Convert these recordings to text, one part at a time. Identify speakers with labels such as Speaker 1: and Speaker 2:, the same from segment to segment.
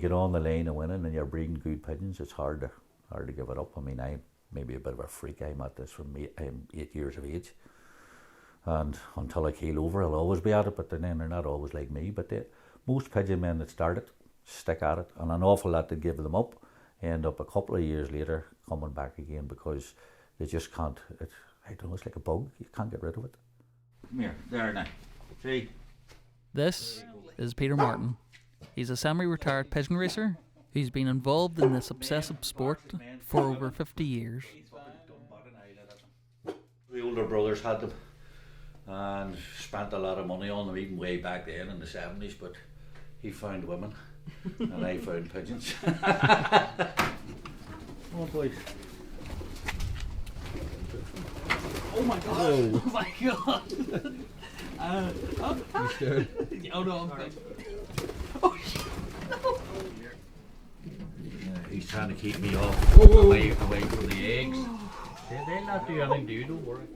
Speaker 1: you get on the line of winning and you're breeding good pigeons, it's hard to give it up. I mean, I'm maybe a bit of a freak. I'm at this from I'm 8 years of age, and until I keel over, I'll always be at it. But then they're not always like me. But most pigeon men that start it stick at it, and an awful lot that give them up end up a couple of years later coming back again because they just can't. I don't know. It's like a bug. You can't get rid of it. Come here, there now. See.
Speaker 2: This is Peter Martin. He's a semi-retired pigeon racer who's been involved in this obsessive sport for over 50 years.
Speaker 1: The older brothers had them and spent a lot of money on them even way back then in the 70s, but he found women and I found pigeons. Oh boys.
Speaker 2: Oh my god! Oh my god! You scared? Oh no, I'm fine. Oh shit! No!
Speaker 1: He's trying to keep me off away from the eggs. They'll not do anything to you, don't worry.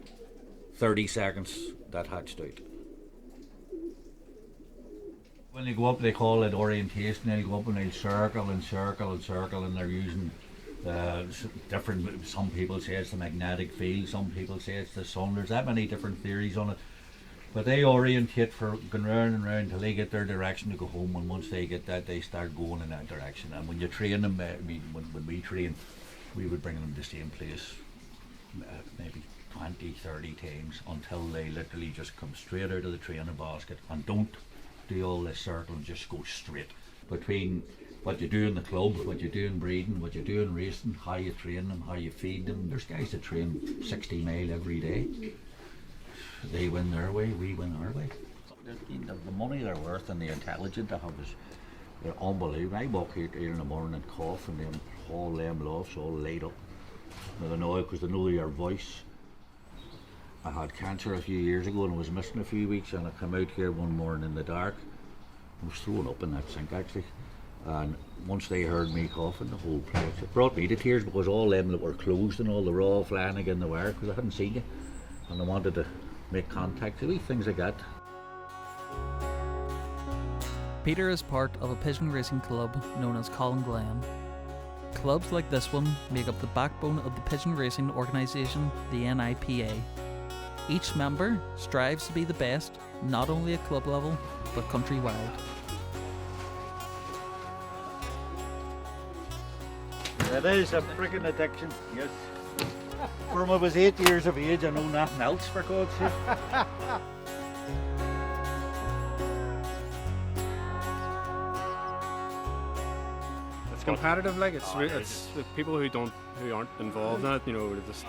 Speaker 1: 30 seconds, that hatched out. When they go up, they call it orientation. They'll go up and they'll circle and circle and circle, and they're using different. Some people say it's the magnetic field, some people say it's the sun. There's that many different theories on it. But they orientate for going round and round till they get their direction to go home, and once they get that, they start going in that direction. And when you train them, when we train, we would bring them to the same place maybe 20, 30 times until they literally just come straight out of the training basket and don't do all this circle and just go straight. Between what you do in the club, what you do in breeding, what you do in racing, how you train them, how you feed them. There's guys that train 60 mile every day. They win their way, we win our way. The money they're worth and the intelligence they have they're unbelievable. I walk here in the morning and cough, and then all them lofts all laid up. They know because they know your voice. I had cancer a few years ago and was missing a few weeks, and I came out here one morning in the dark. I was thrown up in that sink actually, and once they heard me coughing, the whole place, it brought me to tears because all them that were closed and all the raw flying again the wire because I hadn't seen you, and I wanted to make contact, so things like that.
Speaker 2: Peter is part of a pigeon racing club known as Colin Glen. Clubs like this one make up the backbone of the pigeon racing organisation, the NIPA. Each member strives to be the best, not only at club level, but countrywide.
Speaker 1: It is a freaking addiction, yes. From I was 8 years of age, I know nothing else, for God's sake.
Speaker 3: It's competitive, like it's the people who aren't involved in it. You know, just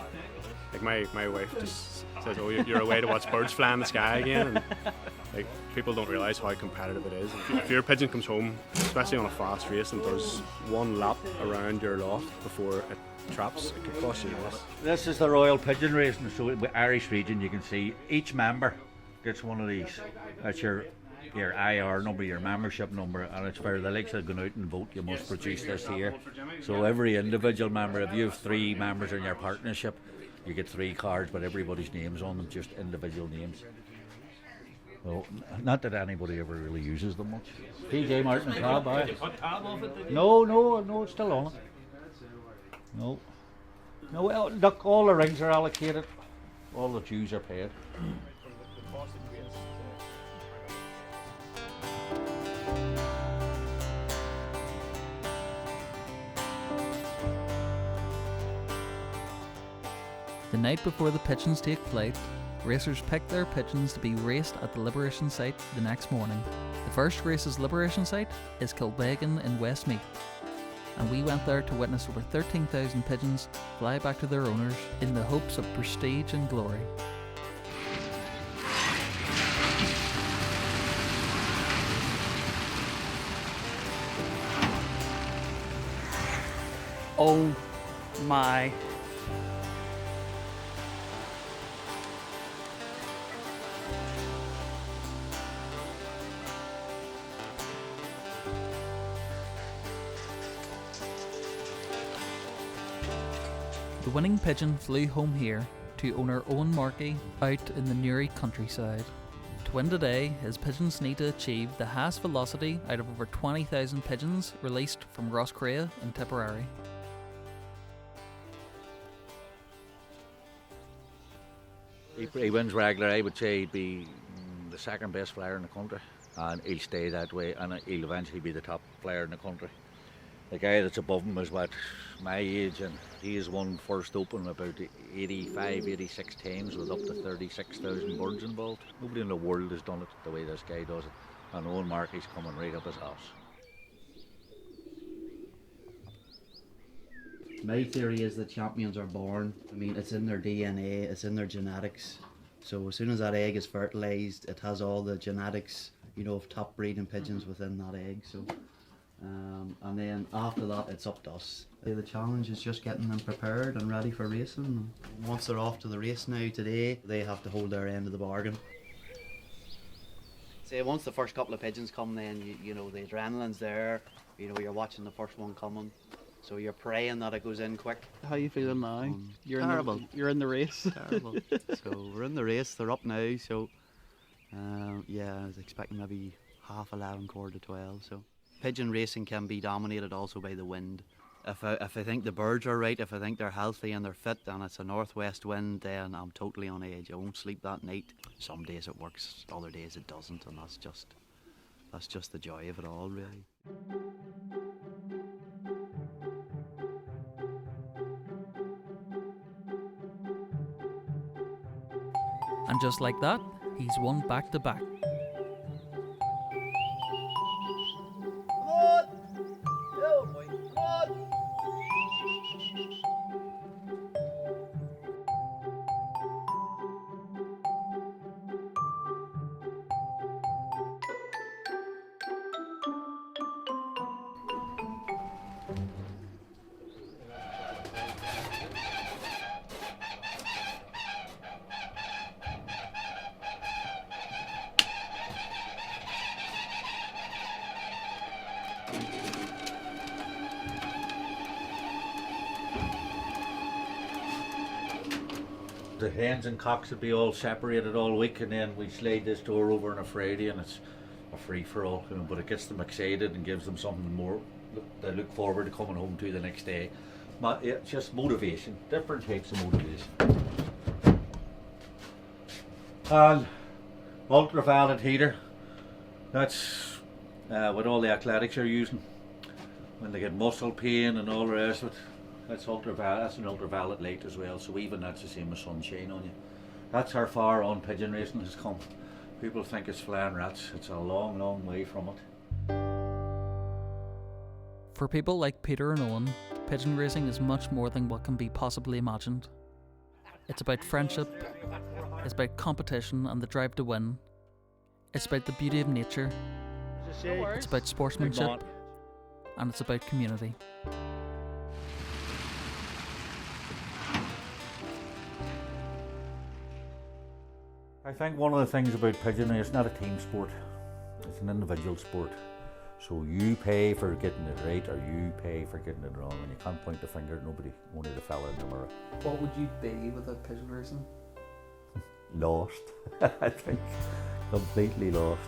Speaker 3: like my wife just says, "Oh, you're away to watch birds fly in the sky again," and like people don't realise how competitive it is. If your pigeon comes home, especially on a fast race, and does one lap around your loft before it traps, it could cost you this.
Speaker 1: This is the Royal Pigeon Racing, so in the Irish region you can see each member gets one of these. That's your IR number, your membership number, and it's for the likes that going out and vote. You must produce this here. So every individual member, if you have 3 members in your partnership, you get 3 cards, but everybody's names on them, just individual names. Well, not that anybody ever really uses them much. PJ Martin and tab, aye. No, it's still on it. No, well, look, all the rings are allocated, all the dues are paid.
Speaker 2: The night before the pigeons take flight, racers pick their pigeons to be raced at the Liberation site the next morning. The first race's Liberation site is Kilbegan in Westmeath, and we went there to witness over 13,000 pigeons fly back to their owners in the hopes of prestige and glory. Oh my. The winning pigeon flew home here to owner Owen Markey out in the Newry countryside. To win today, his pigeons need to achieve the highest velocity out of over 20,000 pigeons released from Roscrea in Tipperary.
Speaker 1: He wins regular. I would say he'd be the second best flyer in the country, and he'll stay that way, and he'll eventually be the top flyer in the country. The guy that's above him is what, my age, and he has won first open about 85, 86 times with up to 36,000 birds involved. Nobody in the world has done it the way this guy does it, and Owen Markey's coming right up his ass.
Speaker 4: My theory is that champions are born. I mean, it's in their DNA, it's in their genetics. So as soon as that egg is fertilised, it has all the genetics, of top breeding pigeons within that egg. So, and then after that, it's up to us. The challenge is just getting them prepared and ready for racing. Once they're off to the race now today, they have to hold their end of the bargain. Say once the first couple of pigeons come, then the adrenaline's there. You're watching the first one coming. So you're praying that it goes in quick.
Speaker 2: How are you feeling now?
Speaker 4: Terrible.
Speaker 2: You're in the race.
Speaker 4: Terrible. So we're in the race. They're up now. So I was expecting maybe 11:30, 12. So pigeon racing can be dominated also by the wind. If I think the birds are right, if I think they're healthy and they're fit, and it's a northwest wind, then I'm totally on edge. I won't sleep that night. Some days it works, other days it doesn't, and that's just the joy of it all, really.
Speaker 2: And just like that, he's won back-to-back.
Speaker 1: The hens and cocks would be all separated all week, and then we slide this door over on a Friday, and it's a free-for-all, but it gets them excited and gives them something more they look forward to coming home to the next day. It's just motivation, different types of motivation. And ultraviolet heater, that's what all the athletics are using when they get muscle pain and all the rest of it. That's ultraviolet. That's an ultraviolet light as well. So even that's the same as sunshine on you. That's how far on pigeon racing has come. People think it's flying rats. It's a long, long way from it.
Speaker 2: For people like Peter and Owen, pigeon racing is much more than what can be possibly imagined. It's about friendship, it's about competition and the drive to win. It's about the beauty of nature, it's about sportsmanship, and it's about community.
Speaker 1: I think one of the things about pigeon racing, it's not a team sport, it's an individual sport. So you pay for getting it right, or you pay for getting it wrong, and you can't point the finger at nobody, only the fella in the mirror.
Speaker 2: What would you be without pigeon racing?
Speaker 1: Lost, I think, completely lost.